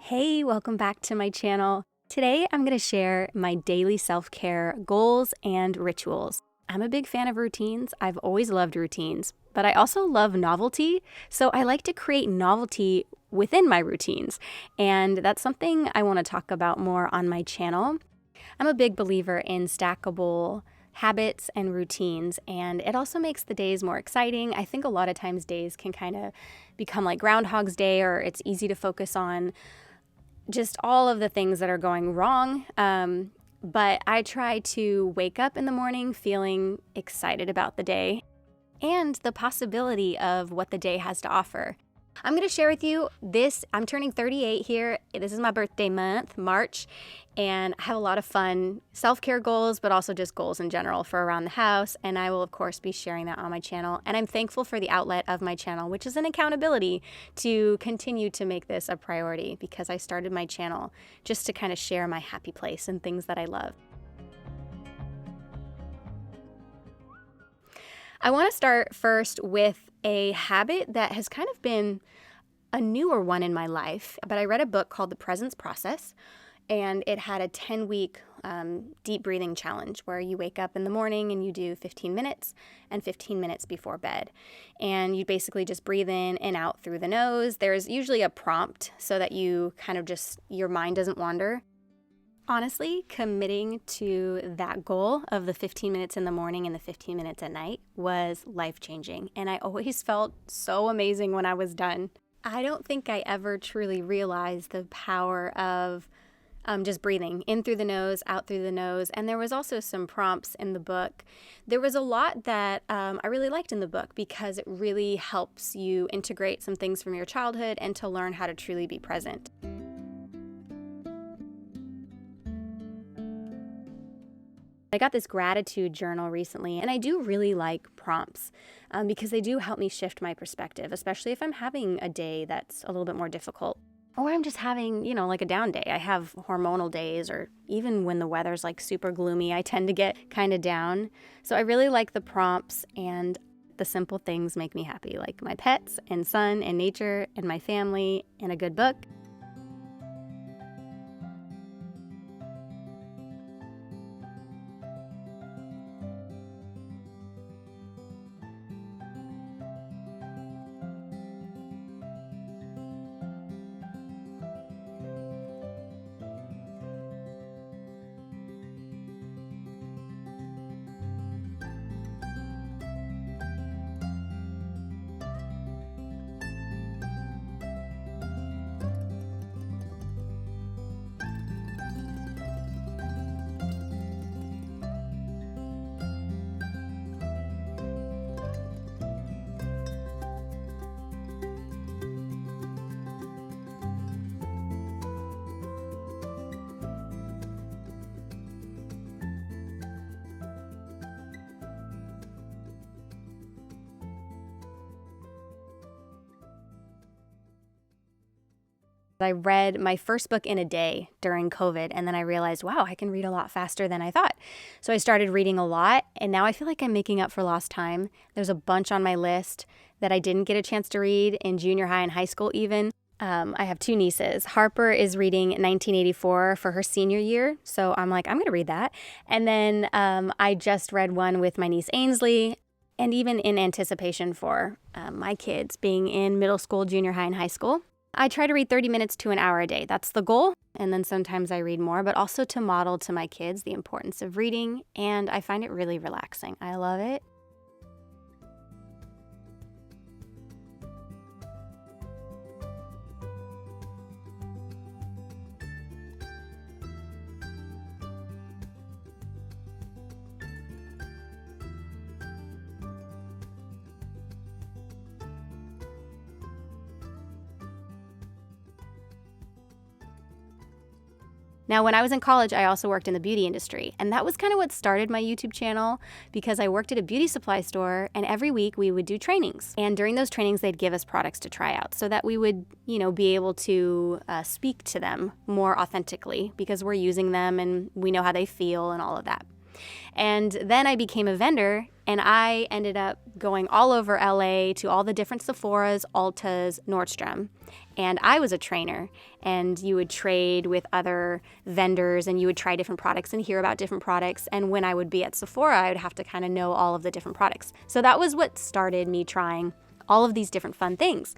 Hey, welcome back to my channel. Today I'm going to share my daily self-care goals and rituals. I'm a big fan of routines. I've always loved routines, but I also love novelty. So I like to create novelty within my routines. And that's something I want to talk about more on my channel. I'm a big believer in stackable habits and routines, and it also makes the days more exciting. I think a lot of times days can kind of become like Groundhog's Day, or it's easy to focus on just all of the things that are going wrong. But I try to wake up in the morning feeling excited about the day and the possibility of what the day has to offer. I'm going to share with you this. I'm turning 38 here. This is my birthday month, March, and I have a lot of fun self-care goals, but also just goals in general for around the house. And I will, of course, be sharing that on my channel. And I'm thankful for the outlet of my channel, which is an accountability to continue to make this a priority, because I started my channel just to kind of share my happy place and things that I love. I want to start first with a habit that has kind of been a newer one in my life, but I read a book called The Presence Process, and it had a 10-week deep breathing challenge where you wake up in the morning and you do 15 minutes and 15 minutes before bed. And you basically just breathe in and out through the nose. There's usually a prompt so that you kind of just, your mind doesn't wander. Honestly, committing to that goal of the 15 minutes in the morning and the 15 minutes at night was life-changing, and I always felt so amazing when I was done. I don't think I ever truly realized the power of just breathing in through the nose, out through the nose, and there was also some prompts in the book. There was a lot that I really liked in the book because it really helps you integrate some things from your childhood and to learn how to truly be present. I got this gratitude journal recently, and I do really like prompts because they do help me shift my perspective, especially if I'm having a day that's a little bit more difficult. Or I'm just having, like a down day. I have hormonal days, or even when the weather's like super gloomy, I tend to get kind of down. So I really like the prompts, and the simple things make me happy, like my pets and sun and nature and my family and a good book. I read my first book in a day during COVID, and then I realized, wow, I can read a lot faster than I thought. So I started reading a lot, and now I feel like I'm making up for lost time. There's a bunch on my list that I didn't get a chance to read in junior high and high school even. I have two nieces. Harper is reading 1984 for her senior year, so I'm like, I'm going to read that. And then I just read one with my niece Ainsley, and even in anticipation for my kids being in middle school, junior high, and high school. I try to read 30 minutes to an hour a day. That's the goal. And then sometimes I read more, but also to model to my kids the importance of reading. And I find it really relaxing. I love it. Now, when I was in college, I also worked in the beauty industry, and that was kind of what started my YouTube channel, because I worked at a beauty supply store, and every week we would do trainings. And during those trainings, they'd give us products to try out so that we would, be able to speak to them more authentically, because we're using them and we know how they feel and all of that. And then I became a vendor, and I ended up going all over LA to all the different Sephoras, Ultas, Nordstrom. and I was a trainer, and you would trade with other vendors and you would try different products and hear about different products. And when I would be at Sephora, I would have to kind of know all of the different products. So that was what started me trying all of these different fun things.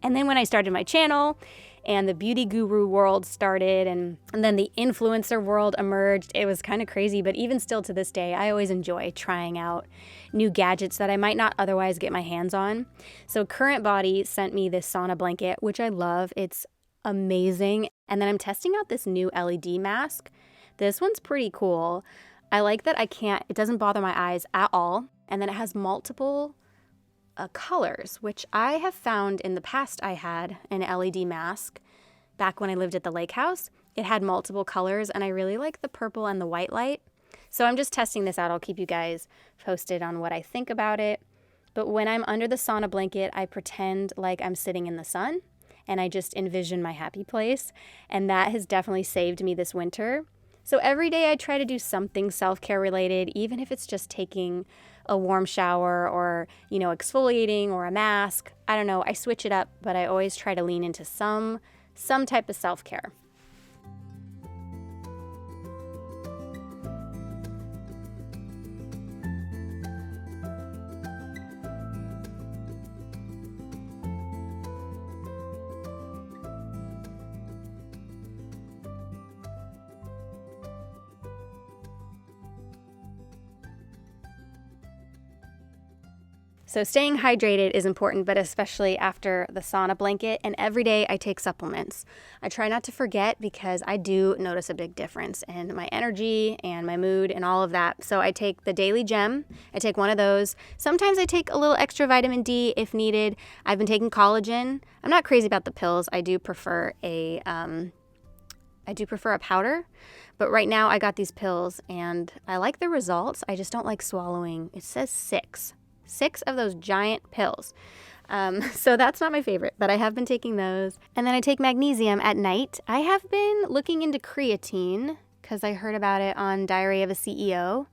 And then when I started my channel and the beauty guru world started and then the influencer world emerged, it was kind of crazy. But even still to this day, I always enjoy trying out new gadgets that I might not otherwise get my hands on. So Current Body sent me this sauna blanket, which I love. It's amazing. And then I'm testing out this new LED mask. This one's pretty cool. I like that it doesn't bother my eyes at all. And then it has multiple colors, which I have found in the past. I had an LED mask back when I lived at the lake house. It had multiple colors and I really like the purple and the white light. So I'm just testing this out. I'll keep you guys posted on what I think about it. But when I'm under the sauna blanket, I pretend like I'm sitting in the sun and I just envision my happy place. And that has definitely saved me this winter. So every day I try to do something self-care related, even if it's just taking a warm shower or, exfoliating or a mask. I don't know, I switch it up, but I always try to lean into some type of self-care. So staying hydrated is important, but especially after the sauna blanket, and every day I take supplements. I try not to forget because I do notice a big difference in my energy and my mood and all of that. So I take the Daily Gem. I take one of those. Sometimes I take a little extra vitamin D if needed. I've been taking collagen. I'm not crazy about the pills. I do prefer a powder. But right now I got these pills and I like the results. I just don't like swallowing. It says 6 of those giant pills. So that's not my favorite, but I have been taking those. And then I take magnesium at night. I have been looking into creatine because I heard about it on Diary of a CEO.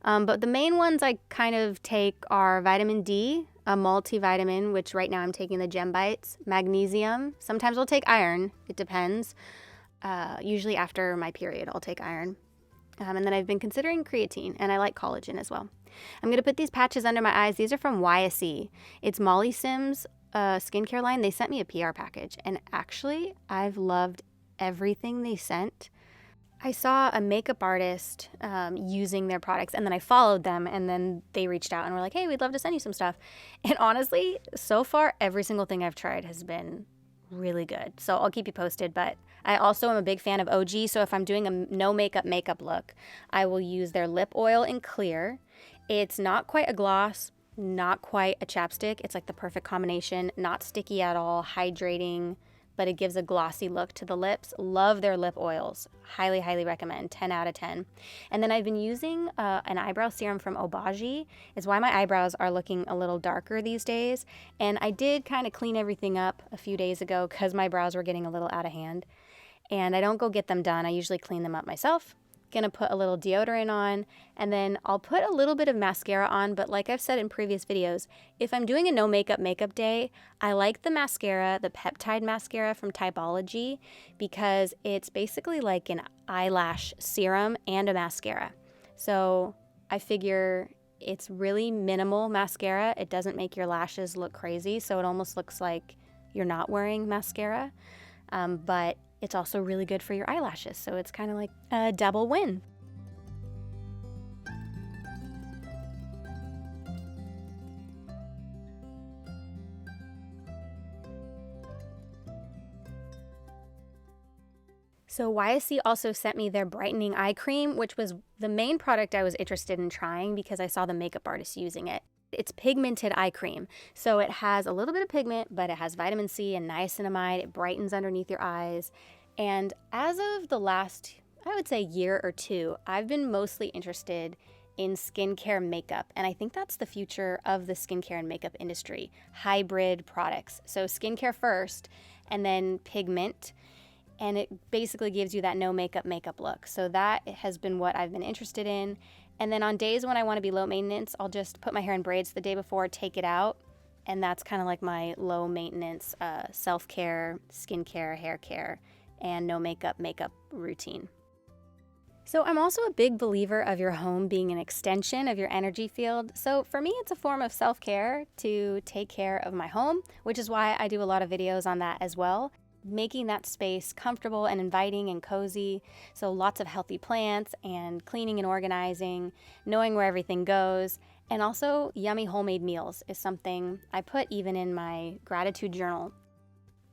But the main ones I kind of take are vitamin D, a multivitamin, which right now I'm taking the Gem Bites, magnesium. Sometimes I'll take iron. It depends. Usually after my period, I'll take iron. And then I've been considering creatine, and I like collagen as well. I'm going to put these patches under my eyes. These are from YSE. It's Molly Sim's skincare line. They sent me a PR package, and actually, I've loved everything they sent. I saw a makeup artist using their products, and then I followed them, and then they reached out and were like, hey, we'd love to send you some stuff. And honestly, so far, every single thing I've tried has been really good. So I'll keep you posted, but I also am a big fan of OGEE. So if I'm doing a no makeup look, I will use their lip oil in clear. It's not quite a gloss, not quite a chapstick. It's like the perfect combination, not sticky at all, hydrating, but it gives a glossy look to the lips. Love their lip oils. Highly, highly recommend. 10 out of 10. And then I've been using an eyebrow serum from OBAGI. It's why my eyebrows are looking a little darker these days. And I did kind of clean everything up a few days ago because my brows were getting a little out of hand. And I don't go get them done. I usually clean them up myself. Gonna put a little deodorant on, and then I'll put a little bit of mascara on, but like I've said in previous videos, if I'm doing a no makeup day, I like the mascara, the peptide mascara from Typology, because it's basically like an eyelash serum and a mascara. So I figure it's really minimal mascara. It doesn't make your lashes look crazy, so it almost looks like you're not wearing mascara, but it's also really good for your eyelashes, so it's kind of like a double win. So YSE also sent me their brightening eye cream, which was the main product I was interested in trying because I saw the makeup artist using it. It's pigmented eye cream, so it has a little bit of pigment, but it has vitamin C and niacinamide. It brightens underneath your eyes. And as of the last, I would say, year or two, I've been mostly interested in skincare makeup. And I think that's the future of the skincare and makeup industry, hybrid products. So skincare first, and then pigment. And it basically gives you that no makeup look. So that has been what I've been interested in. And then on days when I want to be low maintenance, I'll just put my hair in braids the day before, take it out, And that's kind of like my low maintenance self-care, skincare, hair care, and no makeup routine. So I'm also a big believer of your home being an extension of your energy field. So for me, it's a form of self-care to take care of my home, which is why I do a lot of videos on that as well. Making that space comfortable and inviting and cozy. So lots of healthy plants and cleaning and organizing, knowing where everything goes. And also yummy homemade meals is something I put even in my gratitude journal.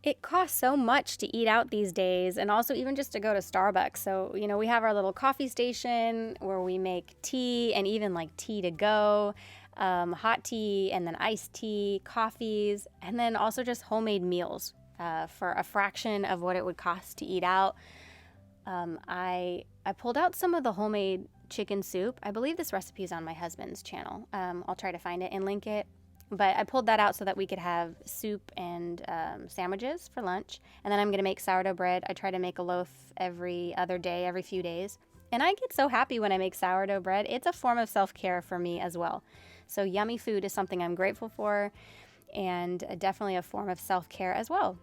It costs so much to eat out these days, and also even just to go to Starbucks. So, we have our little coffee station where we make tea, and even like tea to go, hot tea, and then iced tea, coffees, and then also just homemade meals for a fraction of what it would cost to eat out. I pulled out some of the homemade chicken soup. I believe this recipe is on my husband's channel. I'll try to find it and link it. But I pulled that out so that we could have soup and sandwiches for lunch. And then I'm going to make sourdough bread. I try to make a loaf every other day, every few days. And I get so happy when I make sourdough bread. It's a form of self-care for me as well. So yummy food is something I'm grateful for, and definitely a form of self-care as well.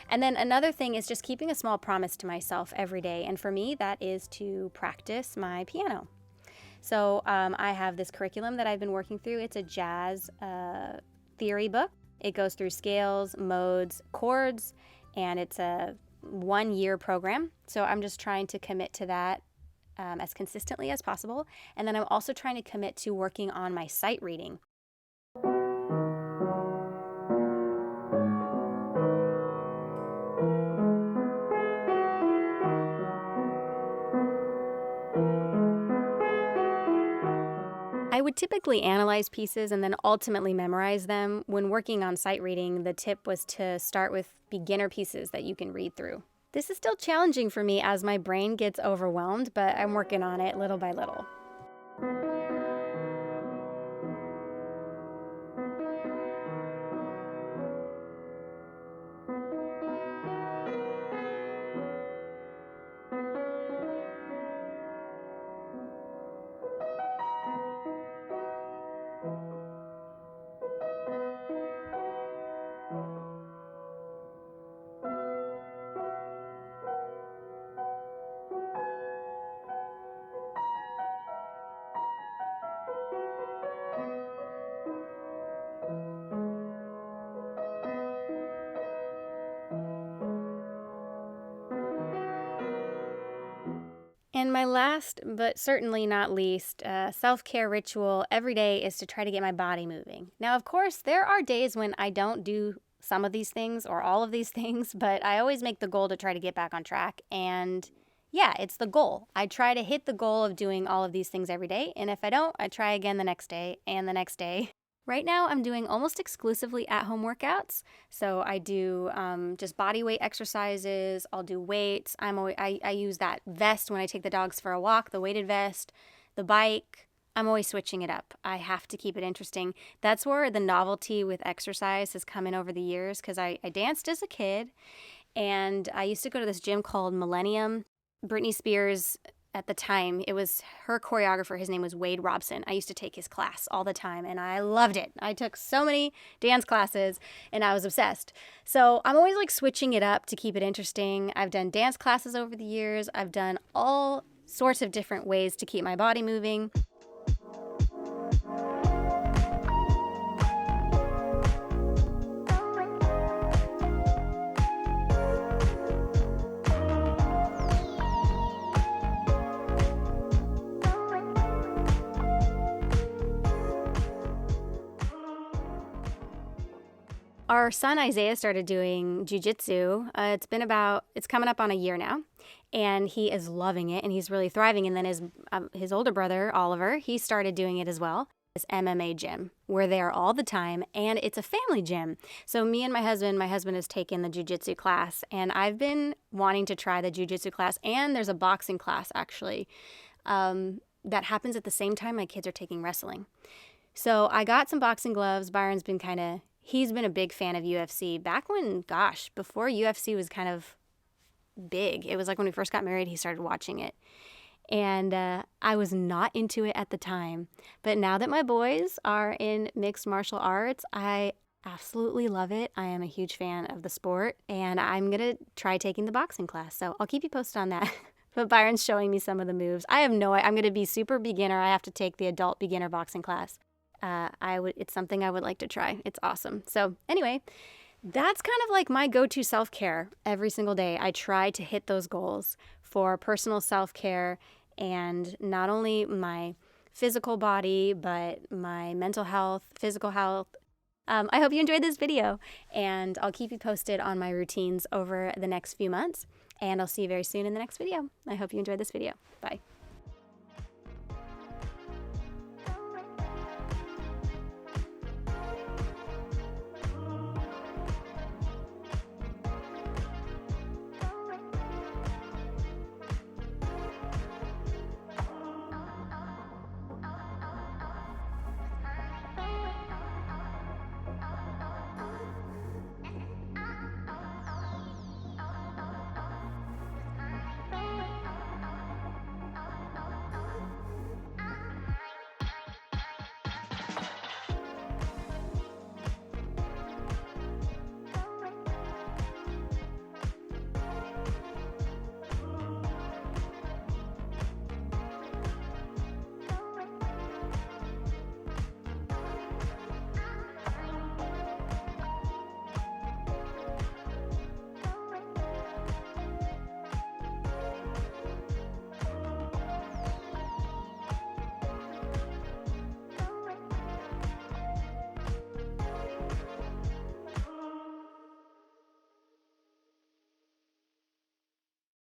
And then another thing is just keeping a small promise to myself every day. And for me, that is to practice my piano. So I have this curriculum that I've been working through. It's a jazz theory book. It goes through scales, modes, chords, and it's a 1-year program. So I'm just trying to commit to that as consistently as possible. And then I'm also trying to commit to working on my sight reading. I would typically analyze pieces and then ultimately memorize them. When working on sight reading, the tip was to start with beginner pieces that you can read through. This is still challenging for me as my brain gets overwhelmed, but I'm working on it little by little. And my last, but certainly not least, self-care ritual every day is to try to get my body moving. Now, of course, there are days when I don't do some of these things or all of these things, but I always make the goal to try to get back on track. And yeah, it's the goal. I try to hit the goal of doing all of these things every day. And if I don't, I try again the next day and the next day. Right now, I'm doing almost exclusively at-home workouts. So I do just body weight exercises. I'll do weights. I use that vest when I take the dogs for a walk, the weighted vest, the bike. I'm always switching it up. I have to keep it interesting. That's where the novelty with exercise has come in over the years, because I danced as a kid, and I used to go to this gym called Millennium. Britney Spears, at the time, it was her choreographer. His name was Wade Robson. I used to take his class all the time, and I loved it. I took so many dance classes, and I was obsessed. So I'm always like switching it up to keep it interesting. I've done dance classes over the years. I've done all sorts of different ways to keep my body moving. Our son Isaiah started doing jiu-jitsu. It's coming up on a year now, and he is loving it, and he's really thriving. And then his older brother, Oliver, he started doing it as well. This MMA gym. We're there all the time, and it's a family gym. So me and my husband has taken the jiu-jitsu class, and I've been wanting to try the jiu-jitsu class, and there's a boxing class actually that happens at the same time my kids are taking wrestling. So I got some boxing gloves. Byron's been he's been a big fan of UFC back when, before UFC was kind of big. It was like when we first got married, he started watching it. And I was not into it at the time. But now that my boys are in mixed martial arts, I absolutely love it. I am a huge fan of the sport, and I'm gonna try taking the boxing class, so I'll keep you posted on that. But Byron's showing me some of the moves. I have no idea. I'm gonna be super beginner. I have to take the adult beginner boxing class. It's something I would like to try. It's awesome. So anyway, that's kind of like my go-to self-care every single day. I try to hit those goals for personal self-care and not only my physical body, but my mental health, physical health. I hope you enjoyed this video, and I'll keep you posted on my routines over the next few months, and I'll see you very soon in the next video. I hope you enjoyed this video. Bye.